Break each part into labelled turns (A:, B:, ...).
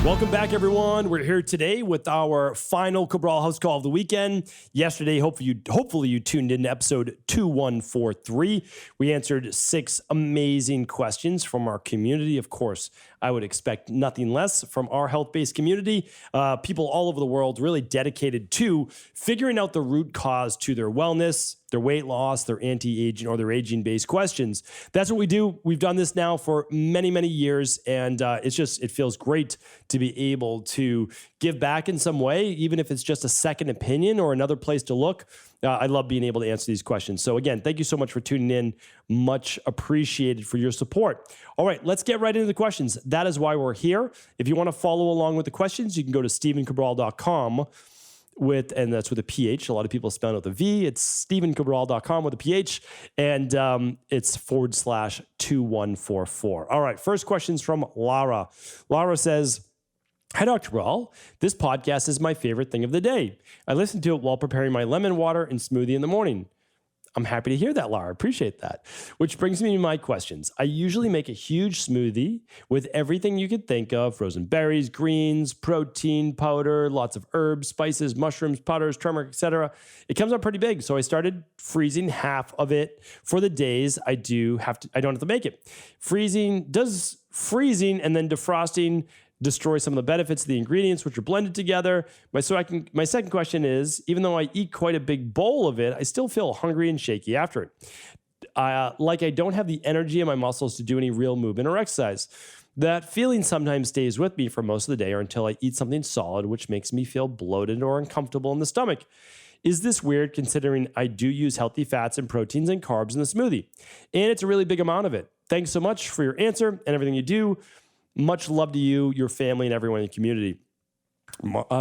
A: Welcome back, everyone. We're here today with our final Cabral House Call of the weekend. Yesterday, hopefully you tuned in to episode 2143. We answered 6 amazing questions from our community. Of course, I would expect nothing less from our health-based community. People all over the world really dedicated to figuring out the root cause to their wellness, their weight loss, their anti-aging, or their aging-based questions. That's what we do. We've done this now for many, many years, and it feels great to be able to give back in some way, even if it's just a second opinion or another place to look. I love being able to answer these questions. So again, thank you so much for tuning in. Much appreciated for your support. All right, let's get right into the questions. That is why we're here. If you want to follow along with the questions, you can go to stevencabral.com and that's with a PH. A lot of people spell it with a V. It's stevencabral.com with a PH, and it's /2144. All right, first question's from Lara. Lara says, "Hi, Dr. Cabral. This podcast is my favorite thing of the day. I listen to it while preparing my lemon water and smoothie in the morning." I'm happy to hear that, Lara. Appreciate that. Which brings me to my questions. I usually make a huge smoothie with everything you could think of: frozen berries, greens, protein powder, lots of herbs, spices, mushrooms, powders, turmeric, etc. It comes out pretty big, so I started freezing half of it for the days I don't have to make it. Does freezing and then defrosting destroy some of the benefits of the ingredients which are blended together? My second question is, even though I eat quite a big bowl of it, I still feel hungry and shaky after it. Like I don't have the energy in my muscles to do any real movement or exercise. That feeling sometimes stays with me for most of the day or until I eat something solid, which makes me feel bloated or uncomfortable in the stomach. Is this weird considering I do use healthy fats and proteins and carbs in the smoothie? And it's a really big amount of it. Thanks so much for your answer and everything you do. Much love to you, your family, and everyone in the community.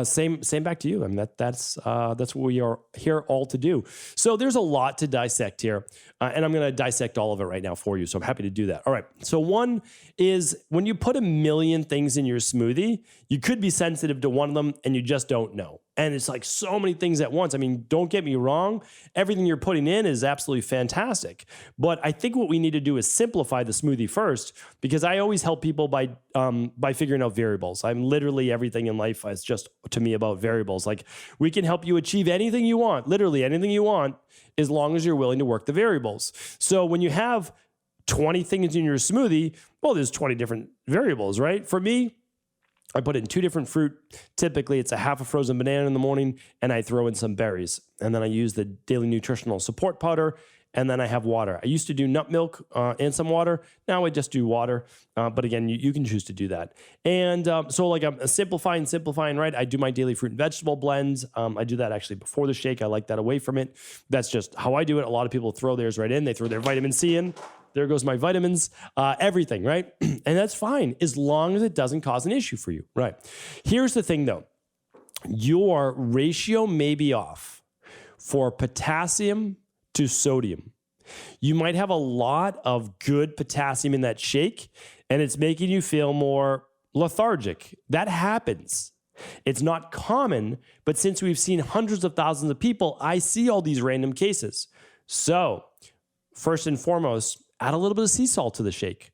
A: Same back to you. I mean, that's what we are here all to do. So there's a lot to dissect here, and I'm going to dissect all of it right now for you. So I'm happy to do that. All right. So one is, when you put a million things in your smoothie, you could be sensitive to one of them, and you just don't know. And it's like so many things at once. I mean, don't get me wrong. Everything you're putting in is absolutely fantastic. But I think what we need to do is simplify the smoothie first, because I always help people by figuring out variables. I'm literally, everything in life is just, to me, about variables. Like, we can help you achieve anything you want, literally anything you want, as long as you're willing to work the variables. So when you have 20 things in your smoothie, well, there's 20 different variables, right? For me, I put in 2 different fruit. Typically, it's a half a frozen banana in the morning, and I throw in some berries. And then I use the daily nutritional support powder, and then I have water. I used to do nut milk and some water. Now I just do water. But again, you can choose to do that. And so like I'm simplifying, right? I do my daily fruit and vegetable blends. I do that actually before the shake. I like that away from it. That's just how I do it. A lot of people throw theirs right in. They throw their vitamin C in. There goes my vitamins, everything, right? And that's fine as long as it doesn't cause an issue for you, right? Here's the thing though. Your ratio may be off for potassium to sodium. You might have a lot of good potassium in that shake, and it's making you feel more lethargic. That happens. It's not common, but since we've seen hundreds of thousands of people, I see all these random cases. So first and foremost, add a little bit of sea salt to the shake.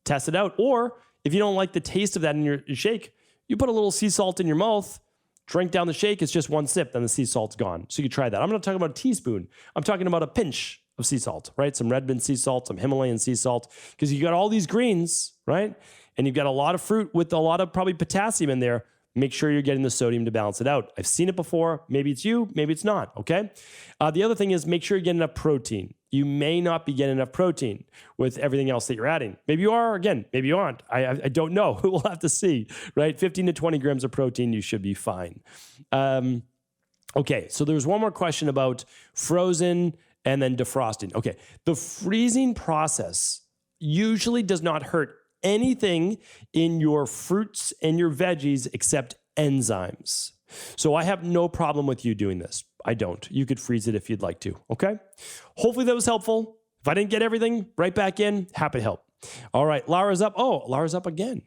A: Test it out. Or if you don't like the taste of that in your shake, you put a little sea salt in your mouth, drink down the shake. It's just one sip, then the sea salt's gone. So you can try that. I'm not talking about a teaspoon. I'm talking about a pinch of sea salt, right? Some red bin sea salt, some Himalayan sea salt, because you got all these greens, right? And you've got a lot of fruit with a lot of probably potassium in there. Make sure you're getting the sodium to balance it out. I've seen it before. Maybe it's you, maybe it's not, okay? The other thing is, make sure you're getting enough protein. You may not be getting enough protein with everything else that you're adding. Maybe you are, again, maybe you aren't. I don't know. We'll have to see, right? 15 to 20 grams of protein, you should be fine. Okay, so there's one more question about frozen and then defrosting. Okay, the freezing process usually does not hurt anything in your fruits and your veggies except enzymes. So I have no problem with you doing this. I don't. You could freeze it if you'd like to, okay? Hopefully that was helpful. If I didn't get everything, right back in. Happy to help. All right, Lara's up. Oh, Lara's up again.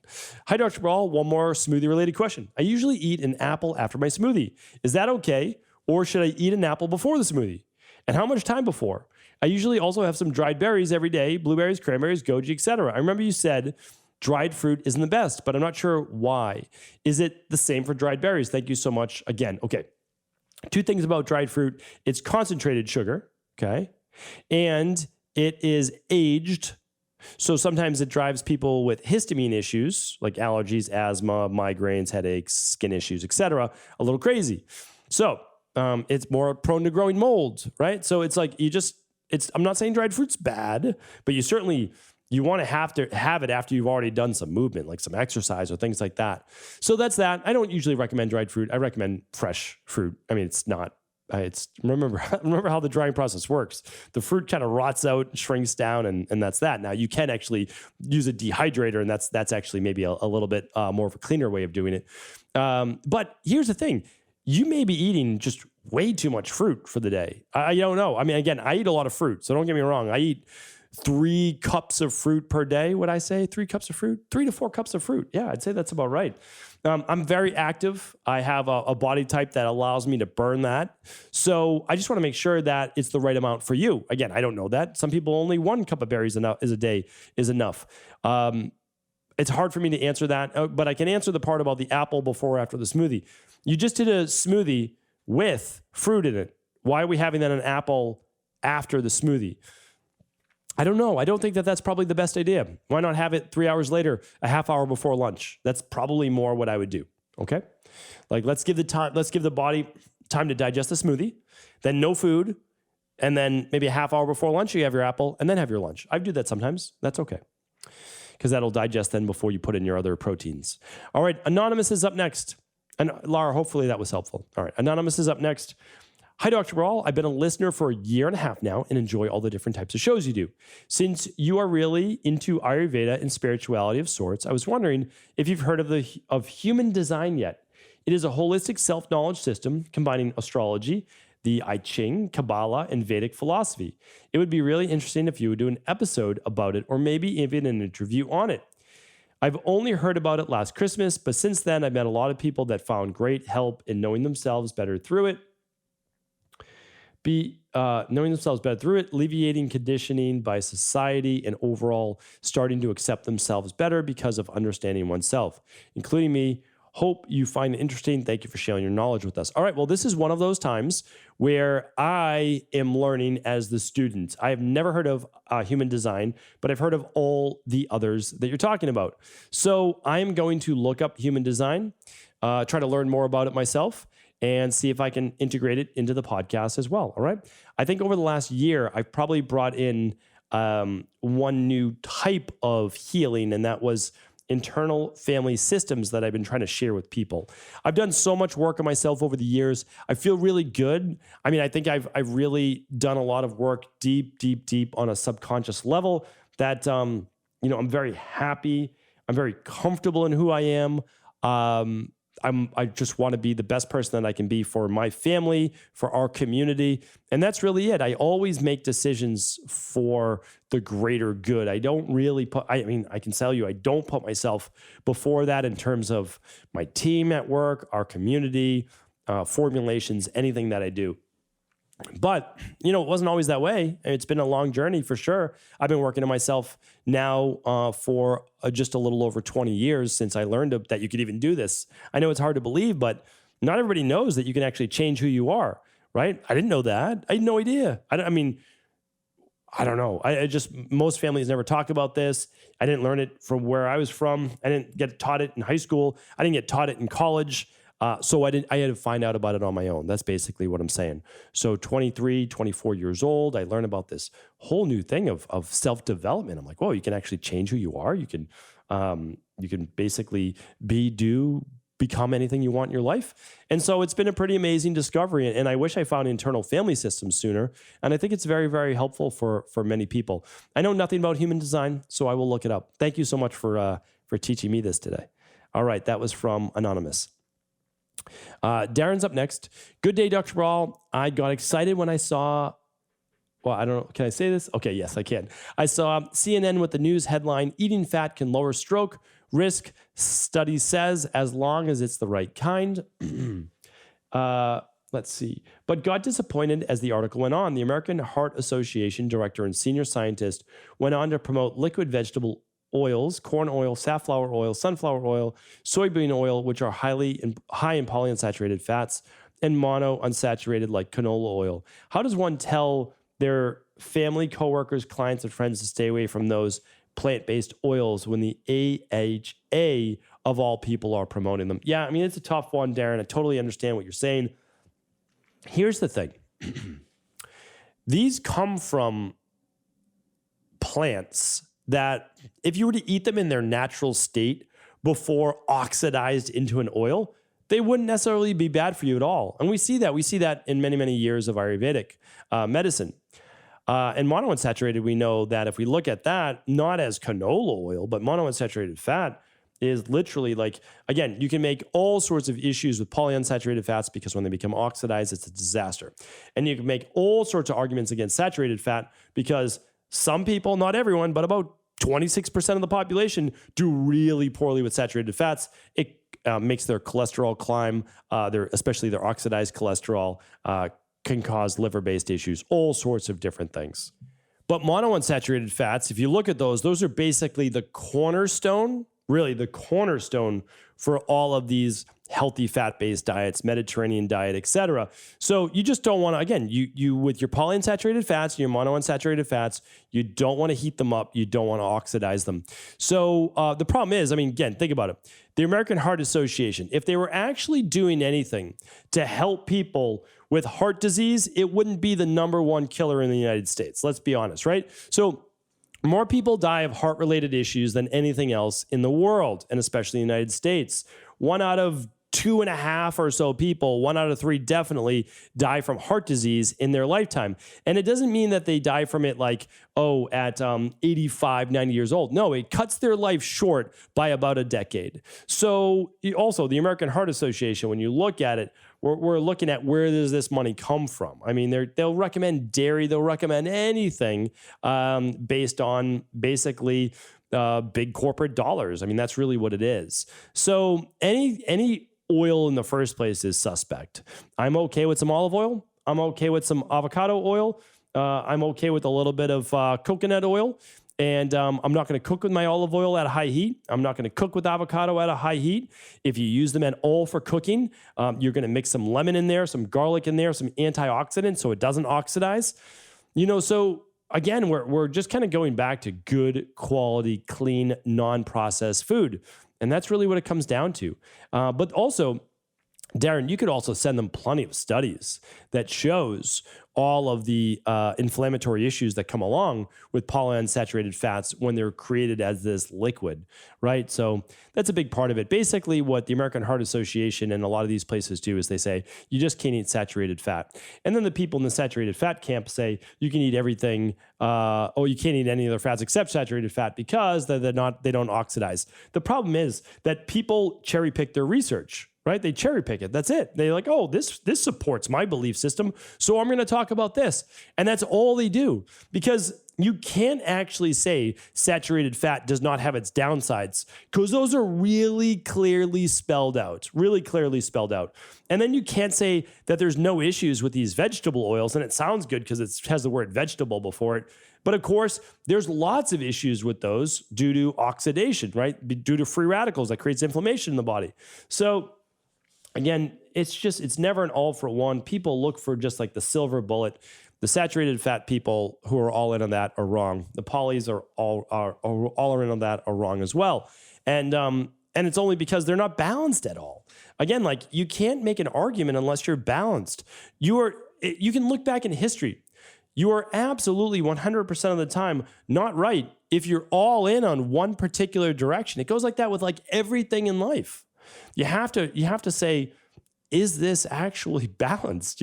A: Hi, Dr. Cabral. One more smoothie-related question. I usually eat an apple after my smoothie. Is that okay? Or should I eat an apple before the smoothie? And how much time before? I usually also have some dried berries every day, blueberries, cranberries, goji, etc. I remember you said dried fruit isn't the best, but I'm not sure why. Is it the same for dried berries? Thank you so much again. Okay. Two things about dried fruit. It's concentrated sugar, okay? And it is aged. So sometimes it drives people with histamine issues like allergies, asthma, migraines, headaches, skin issues, etc., a little crazy. So it's more prone to growing mold, right? So it's like I'm not saying dried fruit's bad, but you want to have it after you've already done some movement, like some exercise or things like that. So that's that. I don't usually recommend dried fruit. I recommend fresh fruit. I mean, remember how the drying process works. The fruit kind of rots out, shrinks down, and that's that. Now you can actually use a dehydrator, and that's actually maybe a little bit more of a cleaner way of doing it. But here's the thing. You may be eating just way too much fruit for the day. I don't know. I mean, again, I eat a lot of fruit, so don't get me wrong. I eat 3 cups of fruit per day. Would I say 3 cups of fruit? 3 to 4 cups of fruit. Yeah, I'd say that's about right. I'm very active. I have a body type that allows me to burn that. So I just want to make sure that it's the right amount for you. Again, I don't know that. Some people only 1 cup of berries a day is enough. It's hard for me to answer that, but I can answer the part about the apple before or after the smoothie. You just did a smoothie with fruit in it. Why are we having that an apple after the smoothie? I don't know. I don't think that that's probably the best idea. Why not have it 3 hours later, a half hour before lunch? That's probably more what I would do. Okay. Like let's give the body time to digest the smoothie, then no food. And then maybe a half hour before lunch, you have your apple and then have your lunch. I do that sometimes. That's okay. Because that'll digest then before you put in your other proteins. All right. Anonymous is up next. And Laura, hopefully that was helpful. All right. Anonymous is up next. Hi, Dr. Brawl. I've been a listener for a year and a half now and enjoy all the different types of shows you do. Since you are really into Ayurveda and spirituality of sorts, I was wondering if you've heard of human design yet. It is a holistic self-knowledge system combining astrology, the I Ching, Kabbalah, and Vedic philosophy. It would be really interesting if you would do an episode about it or maybe even an interview on it. I've only heard about it last Christmas, but since then I've met a lot of people that found great help in knowing themselves better through it. Alleviating conditioning by society, and overall starting to accept themselves better because of understanding oneself, including me. Hope you find it interesting. Thank you for sharing your knowledge with us. All right, well, this is one of those times where I am learning as the student. I have never heard of human design, but I've heard of all the others that you're talking about. So I am going to look up human design, try to learn more about it myself, and see if I can integrate it into the podcast as well. All right. I think over the last year, I've probably brought in one new type of healing, and that was internal family systems that I've been trying to share with people. I've done so much work on myself over the years. I feel really good. I mean, I think I've really done a lot of work deep on a subconscious level that, I'm very happy. I'm very comfortable in who I am. I just want to be the best person that I can be for my family, for our community. And that's really it. I always make decisions for the greater good. I don't really I can tell you, I don't put myself before that in terms of my team at work, our community, formulations, anything that I do. But, it wasn't always that way. It's been a long journey for sure. I've been working on myself now for just a little over 20 years since I learned that you could even do this. I know it's hard to believe, but not everybody knows that you can actually change who you are, right? I didn't know that. I had no idea. I don't know. Most families never talk about this. I didn't learn it from where I was from. I didn't get taught it in high school. I didn't get taught it in college. So I had to find out about it on my own. That's basically what I'm saying. So 23, 24 years old, I learned about this whole new thing of self-development. I'm like, whoa, you can actually change who you are. You can basically become anything you want in your life. And so it's been a pretty amazing discovery. And I wish I found internal family systems sooner. And I think it's very, very helpful for many people. I know nothing about human design, so I will look it up. Thank you so much for teaching me this today. All right, that was from Anonymous. Darren's up next. Good day, Dr. Brawl. I got excited when I saw, I don't know. Can I say this? Okay, yes, I can. I saw CNN with the news headline, eating fat can lower stroke risk. Study says as long as it's the right kind. Let's see. But got disappointed as the article went on. The American Heart Association director and senior scientist went on to promote liquid vegetable oils, corn oil, safflower oil, sunflower oil, soybean oil, which are high in polyunsaturated fats, and monounsaturated like canola oil. How does one tell their family, coworkers, clients, and friends to stay away from those plant-based oils when the AHA of all people are promoting them? Yeah, I mean, it's a tough one, Darren. I totally understand what you're saying. Here's the thing. These come from plants that if you were to eat them in their natural state before oxidized into an oil, they wouldn't necessarily be bad for you at all. And we see that. We see that in many, many years of Ayurvedic medicine. And monounsaturated, we know that if we look at that, not as canola oil, but monounsaturated fat is literally like, again, you can make all sorts of issues with polyunsaturated fats because when they become oxidized, it's a disaster. And you can make all sorts of arguments against saturated fat because some people, not everyone, but about 26% of the population do really poorly with saturated fats. It makes their cholesterol climb, especially their oxidized cholesterol, can cause liver-based issues, all sorts of different things. But monounsaturated fats, if you look at those are basically the cornerstone, really the cornerstone for all of these healthy fat-based diets, Mediterranean diet, etc. So you just don't want to, again, you with your polyunsaturated fats and your monounsaturated fats, you don't want to heat them up. You don't want to oxidize them. So the problem is, I mean, again, think about it. The American Heart Association, if they were actually doing anything to help people with heart disease, it wouldn't be the #1 killer in the United States. Let's be honest, right? So more people die of heart-related issues than anything else in the world, and especially in the United States. 1 out of 2.5 or so people, 1 out of 3 definitely die from heart disease in their lifetime. And it doesn't mean that they die from it like, at 85, 90 years old. No, it cuts their life short by about a decade. So also the American Heart Association, when you look at it, we're looking at where does this money come from? I mean, they'll recommend dairy, they'll recommend anything based on basically big corporate dollars. I mean, that's really what it is. So any oil in the first place is suspect. I'm okay with some olive oil. I'm okay with some avocado oil. I'm okay with a little bit of coconut oil. And I'm not going to cook with my olive oil at a high heat. I'm not going to cook with avocado at a high heat. If you use them at all for cooking, you're going to mix some lemon in there, some garlic in there, some antioxidants so it doesn't oxidize. So again, we're just kind of going back to good quality, clean, non-processed food. And that's really what it comes down to. But also, Darren, you could also send them plenty of studies that shows all of the inflammatory issues that come along with polyunsaturated fats when they're created as this liquid, right? So that's a big part of it. Basically, what the American Heart Association and a lot of these places do is they say, you just can't eat saturated fat. And then the people in the saturated fat camp say, you can eat everything, you can't eat any other fats except saturated fat because they don't oxidize. The problem is that people cherry pick their research. Right? They cherry pick it. That's it. They're like, this supports my belief system, so I'm going to talk about this. And that's all they do because you can't actually say saturated fat does not have its downsides because those are really clearly spelled out, And then you can't say that there's no issues with these vegetable oils. And it sounds good because it has the word vegetable before it. But of course, there's lots of issues with those due to oxidation, right? Due to free radicals that creates inflammation in the body. So again, it's never an all for one. People look for just like the silver bullet. The saturated fat people who are all in on that are wrong. The polys are all in on that are wrong as well. And it's only because they're not balanced at all. Again, like you can't make an argument unless you're balanced. You can look back in history. You are absolutely 100% of the time not right if you're all in on one particular direction. It goes like that with like everything in life. You have to say, is this actually balanced?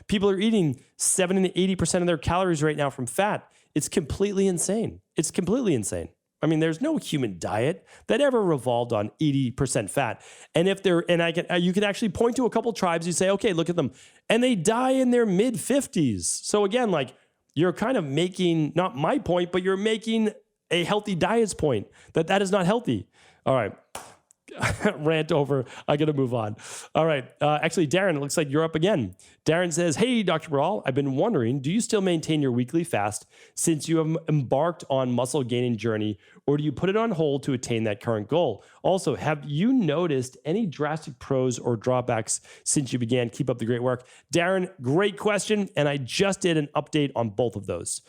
A: People are eating 70 to 80% of their calories right now from fat. It's completely insane. I mean, there's no human diet that ever revolved on 80% fat. And you can actually point to a couple tribes. You say, okay, look at them, and they die in their mid 50s. So again, like you're kind of making not my point, but you're making a healthy diet's point that is not healthy. All right. rant over. I got to move on. All right. Actually, Darren, it looks like you're up again. Darren says, hey, Dr. Cabral, I've been wondering, do you still maintain your weekly fast since you have embarked on muscle gaining journey, or do you put it on hold to attain that current goal? Also, have you noticed any drastic pros or drawbacks since you began? Keep up the great work. Darren, great question. And I just did an update on both of those.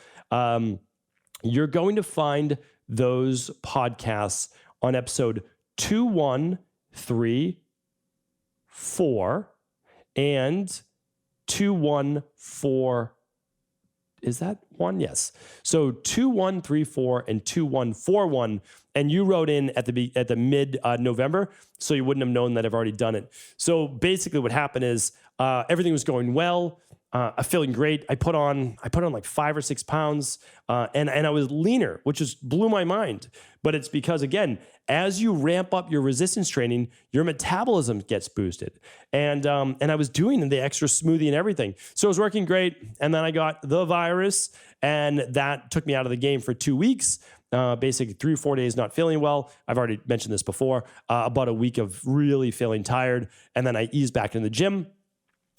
A: You're going to find those podcasts on episode 2134 and 2141. Is that one? Yes. So 2134 and 2141. And you wrote in at the mid November, so you wouldn't have known that I've already done it. So basically what happened is everything was going well. I'm feeling great. I put on like 5 or 6 pounds, and I was leaner, which just blew my mind. But it's because, again, as you ramp up your resistance training, your metabolism gets boosted. And I was doing the extra smoothie and everything. So it was working great. And then I got the virus, and that took me out of the game for 2 weeks. Basically 3 or 4 days not feeling well. I've already mentioned this before. About a week of really feeling tired. And then I eased back into the gym.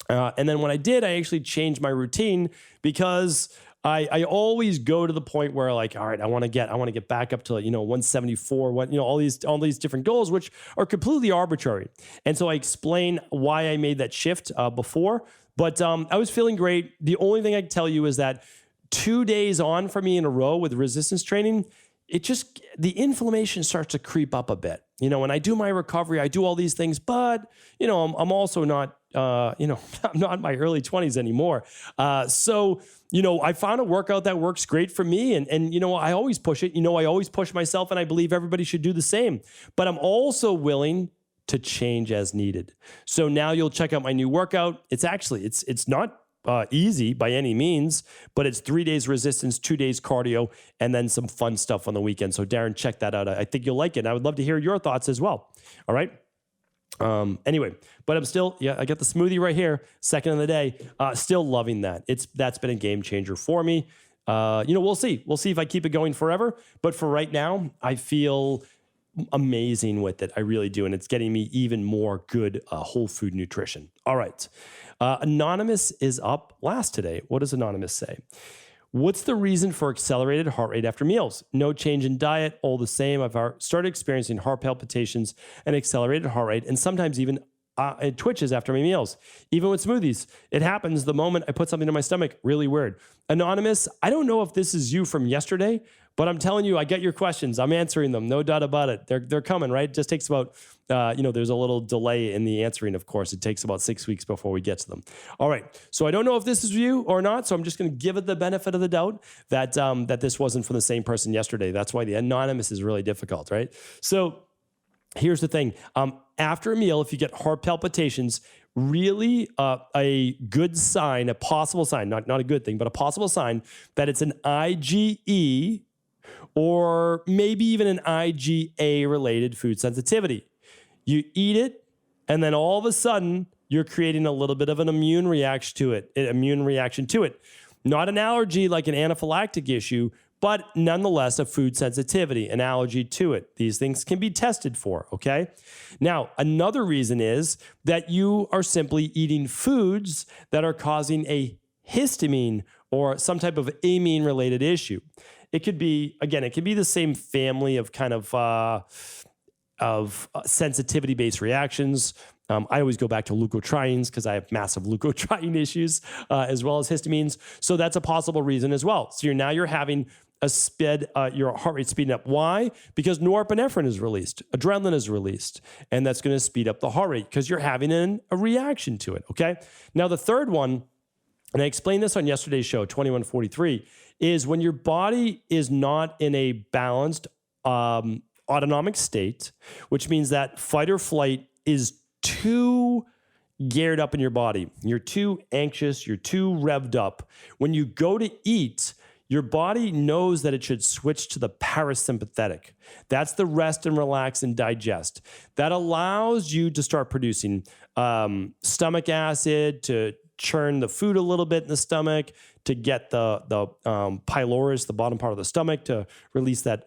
A: And then when I did, I actually changed my routine because I always go to the point where, like, all right, I want to get back up to, 174, all these different goals, which are completely arbitrary. And so I explain why I made that shift before, but I was feeling great. The only thing I can tell you is that 2 days on for me in a row with resistance training, the inflammation starts to creep up a bit. When I do my recovery, I do all these things, but, I'm also not, I'm not in my early 20s anymore. So, I found a workout that works great for me. And I always push it. I always push myself, and I believe everybody should do the same. But I'm also willing to change as needed. So now you'll check out my new workout. It's not easy by any means, but it's 3 days resistance, 2 days cardio, and then some fun stuff on the weekend. So Darren, check that out. I think you'll like it. And I would love to hear your thoughts as well. All right. Anyway, but I'm still, I got the smoothie right here, second of the day. Still loving that. That's been a game changer for me. We'll see. We'll see if I keep it going forever. But for right now, I feel amazing with it. I really do. And it's getting me even more good whole food nutrition. All right. Anonymous is up last today. What does Anonymous say? What's the reason for accelerated heart rate after meals? No change in diet, all the same. I've started experiencing heart palpitations and accelerated heart rate, and sometimes even it twitches after my meals. Even with smoothies, it happens the moment I put something in my stomach. Really weird. Anonymous, I don't know if this is you from yesterday, but I'm telling you, I get your questions. I'm answering them. No doubt about it. They're coming, right? It just takes about, there's a little delay in the answering, of course. It takes about 6 weeks before we get to them. All right. So I don't know if this is you or not. So I'm just going to give it the benefit of the doubt that this wasn't from the same person yesterday. That's why the anonymous is really difficult, right? So here's the thing. After a meal, if you get heart palpitations, really a good sign, a possible sign, not a good thing, but a possible sign that it's an IgE or maybe even an IgA-related food sensitivity. You eat it, and then all of a sudden, you're creating a little bit of an immune reaction to it. Not an allergy like an anaphylactic issue, but nonetheless a food sensitivity, an allergy to it. These things can be tested for, okay? Now, another reason is that you are simply eating foods that are causing a histamine or some type of amine-related issue. It could be the same family of kind of sensitivity-based reactions. I always go back to leukotrienes because I have massive leukotriene issues as well as histamines. So that's a possible reason as well. So you're having your heart rate speeding up. Why? Because norepinephrine is released, adrenaline is released, and that's going to speed up the heart rate because you're having a reaction to it, okay? Now, the third one, and I explained this on yesterday's show, 2143, is when your body is not in a balanced autonomic state, which means that fight or flight is too geared up in your body. You're too anxious, you're too revved up. When you go to eat, your body knows that it should switch to the parasympathetic. That's the rest and relax and digest. That allows you to start producing stomach acid, to churn the food a little bit in the stomach, to get the pylorus, the bottom part of the stomach, to release that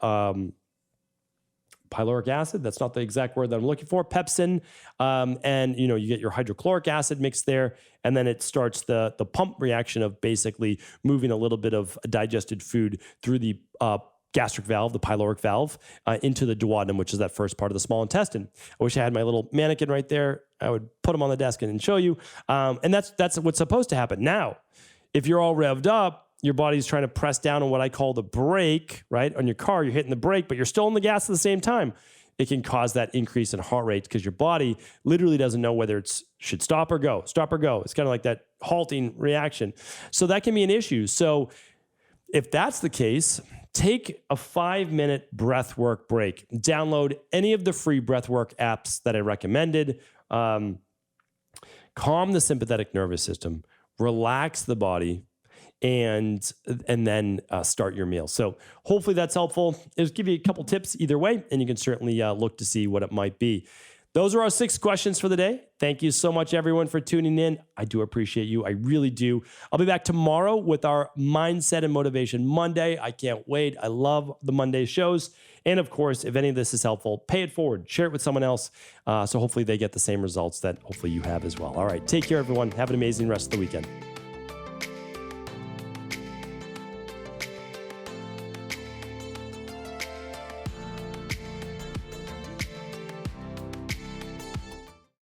A: pyloric acid. That's not the exact word that I'm looking for. Pepsin. And, you get your hydrochloric acid mixed there. And then it starts the pump reaction of basically moving a little bit of digested food through the gastric valve, the pyloric valve, into the duodenum, which is that first part of the small intestine. I wish I had my little mannequin right there. I would put them on the desk and show you. And that's what's supposed to happen. Now, if you're all revved up, your body's trying to press down on what I call the brake, right? On your car, you're hitting the brake, but you're still on the gas at the same time. It can cause that increase in heart rate because your body literally doesn't know whether it should stop or go, stop or go. It's kind of like that halting reaction. So that can be an issue. So if that's the case, take a 5-minute breathwork break. Download any of the free breathwork apps that I recommended. Calm the sympathetic nervous system, relax the body, and then start your meal. So hopefully that's helpful. It'll give you a couple tips either way, and you can certainly look to see what it might be. Those are our 6 questions for the day. Thank you so much, everyone, for tuning in. I do appreciate you. I really do. I'll be back tomorrow with our Mindset and Motivation Monday. I can't wait. I love the Monday shows. And of course, if any of this is helpful, pay it forward. Share it with someone else. So hopefully they get the same results that hopefully you have as well. All right. Take care, everyone. Have an amazing rest of the weekend.